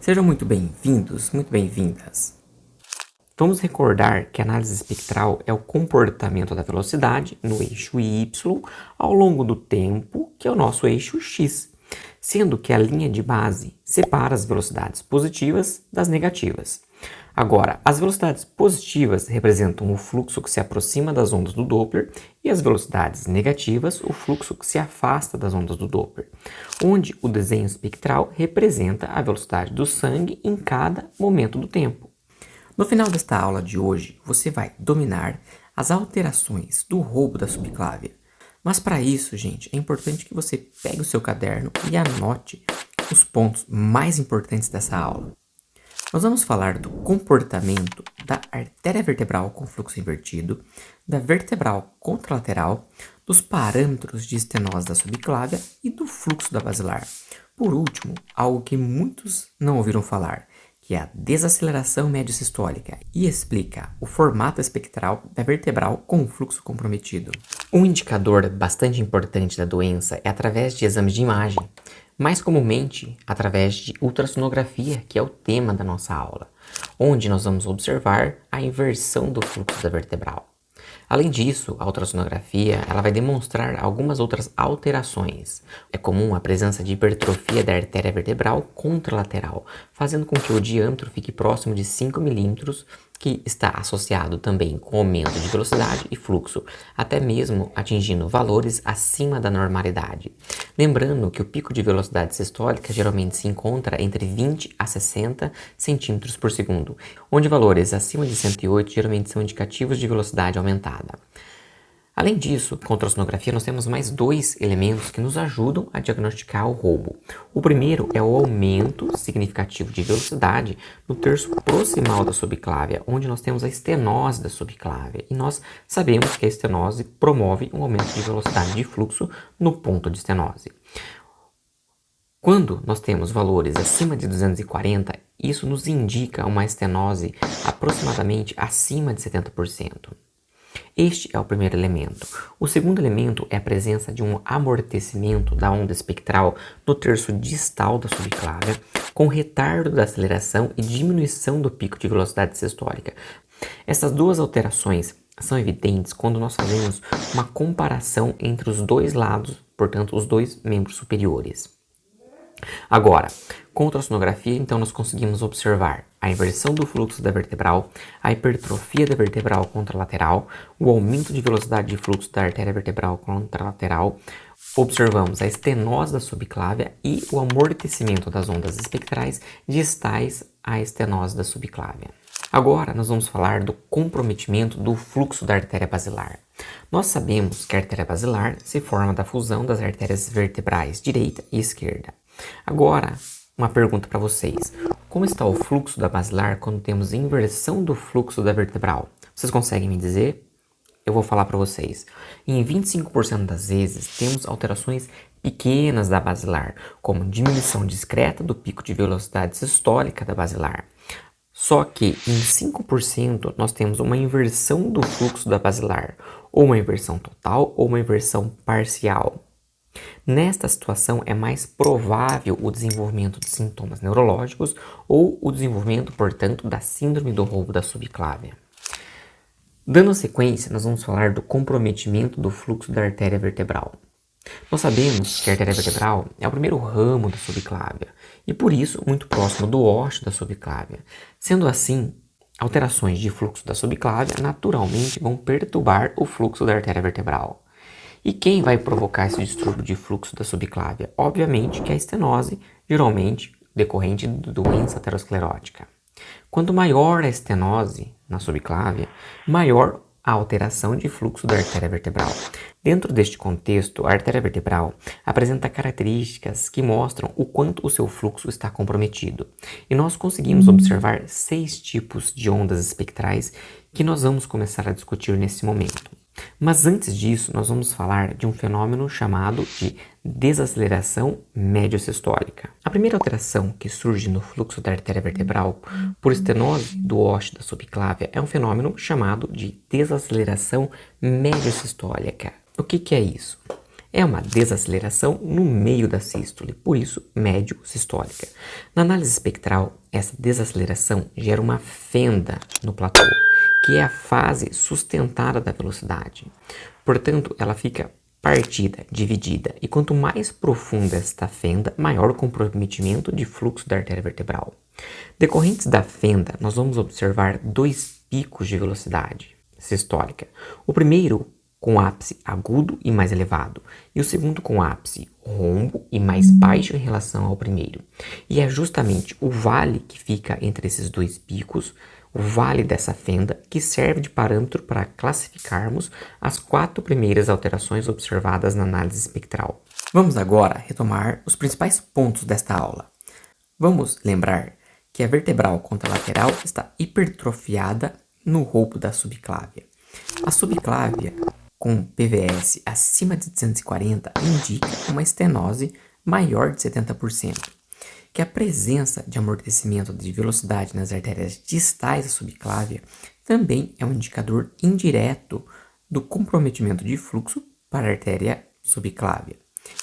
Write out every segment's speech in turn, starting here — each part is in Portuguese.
Sejam muito bem-vindos, muito bem-vindas. Vamos recordar que a análise espectral é o comportamento da velocidade no eixo Y ao longo do tempo, que é o nosso eixo X, sendo que a linha de base separa as velocidades positivas das negativas. Agora, as velocidades positivas representam o fluxo que se aproxima das ondas do Doppler e as velocidades negativas o fluxo que se afasta das ondas do Doppler, onde o desenho espectral representa a velocidade do sangue em cada momento do tempo. No final desta aula de hoje, você vai dominar as alterações do roubo da subclávia. Mas para isso, gente, é importante que você pegue o seu caderno e anote os pontos mais importantes dessa aula. Nós vamos falar do comportamento da artéria vertebral com fluxo invertido, da vertebral contralateral, dos parâmetros de estenose da subclávia e do fluxo da basilar. Por último, algo que muitos não ouviram falar, que é a desaceleração médio-sistólica, e explica o formato espectral da vertebral com fluxo comprometido. Um indicador bastante importante da doença é através de exames de imagem, mais comumente através de ultrassonografia, que é o tema da nossa aula, onde nós vamos observar a inversão do fluxo da vertebral. Além disso, a ultrassonografia ela vai demonstrar algumas outras alterações. É comum a presença de hipertrofia da artéria vertebral contralateral, fazendo com que o diâmetro fique próximo de 5 milímetros, que está associado também com aumento de velocidade e fluxo, até mesmo atingindo valores acima da normalidade. Lembrando que o pico de velocidade sistólica geralmente se encontra entre 20 a 60 centímetros por segundo, onde valores acima de 108 geralmente são indicativos de velocidade aumentada. Além disso, com a ultrassonografia nós temos mais dois elementos que nos ajudam a diagnosticar o roubo. O primeiro é o aumento significativo de velocidade no terço proximal da subclávia, onde nós temos a estenose da subclávia. E nós sabemos que a estenose promove um aumento de velocidade de fluxo no ponto de estenose. Quando nós temos valores acima de 240, isso nos indica uma estenose aproximadamente acima de 70%. Este é o primeiro elemento. O segundo elemento é a presença de um amortecimento da onda espectral no terço distal da subclávia, com retardo da aceleração e diminuição do pico de velocidade sistólica. Essas duas alterações são evidentes quando nós fazemos uma comparação entre os dois lados, portanto, os dois membros superiores. Agora, com a ultrassonografia, então, nós conseguimos observar a inversão do fluxo da vertebral, a hipertrofia da vertebral contralateral, o aumento de velocidade de fluxo da artéria vertebral contralateral, observamos a estenose da subclávia e o amortecimento das ondas espectrais distais à estenose da subclávia. Agora nós vamos falar do comprometimento do fluxo da artéria basilar. Nós sabemos que a artéria basilar se forma da fusão das artérias vertebrais direita e esquerda. Agora, uma pergunta para vocês. Como está o fluxo da basilar quando temos inversão do fluxo da vertebral? Vocês conseguem me dizer? Eu vou falar para vocês. Em 25% das vezes, temos alterações pequenas da basilar, como diminuição discreta do pico de velocidade sistólica da basilar. Só que em 5% nós temos uma inversão do fluxo da basilar, ou uma inversão total ou uma inversão parcial. Nesta situação é mais provável o desenvolvimento de sintomas neurológicos ou o desenvolvimento, portanto, da síndrome do roubo da subclávia. Dando sequência, nós vamos falar do comprometimento do fluxo da artéria vertebral. Nós sabemos que a artéria vertebral é o primeiro ramo da subclávia e, por isso, muito próximo do ósseo da subclávia. Sendo assim, alterações de fluxo da subclávia naturalmente vão perturbar o fluxo da artéria vertebral. E quem vai provocar esse distúrbio de fluxo da subclávia? Obviamente que é a estenose, geralmente decorrente de doença aterosclerótica. Quanto maior a estenose na subclávia, maior a alteração de fluxo da artéria vertebral. Dentro deste contexto, a artéria vertebral apresenta características que mostram o quanto o seu fluxo está comprometido. E nós conseguimos observar 6 tipos de ondas espectrais que nós vamos começar a discutir nesse momento. Mas antes disso, nós vamos falar de um fenômeno chamado de desaceleração médio-sistólica. A primeira alteração que surge no fluxo da artéria vertebral por estenose do ósseo da subclávia é um fenômeno chamado de desaceleração médio-sistólica. O que é isso? É uma desaceleração no meio da sístole, por isso médio-sistólica. Na análise espectral, essa desaceleração gera uma fenda no platô, que é a fase sustentada da velocidade. Portanto, ela fica partida, dividida, e quanto mais profunda esta fenda, maior o comprometimento de fluxo da artéria vertebral. Decorrentes da fenda, nós vamos observar dois picos de velocidade sistólica. O primeiro com ápice agudo e mais elevado, e o segundo com ápice rombo e mais baixo em relação ao primeiro. E é justamente o vale que fica entre esses dois picos, o vale dessa fenda, que serve de parâmetro para classificarmos as 4 primeiras alterações observadas na análise espectral. Vamos agora retomar os principais pontos desta aula. Vamos lembrar que a vertebral contralateral está hipertrofiada no roubo da subclávia. A subclávia com PVS acima de 240 indica uma estenose maior de 70%, que a presença de amortecimento de velocidade nas artérias distais da subclávia também é um indicador indireto do comprometimento de fluxo para a artéria subclávia,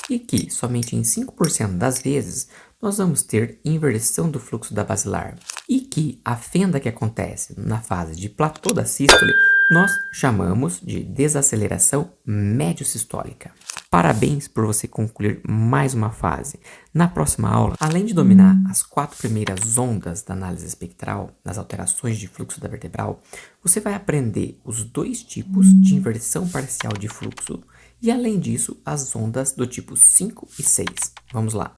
e que somente em 5% das vezes nós vamos ter inversão do fluxo da basilar, e que a fenda que acontece na fase de platô da sístole nós chamamos de desaceleração médio-sistólica. Parabéns por você concluir mais uma fase. Na próxima aula, além de dominar as 4 primeiras ondas da análise espectral, nas alterações de fluxo da vertebral, você vai aprender os 2 tipos de inversão parcial de fluxo e, além disso, as ondas do tipo 5 e 6. Vamos lá!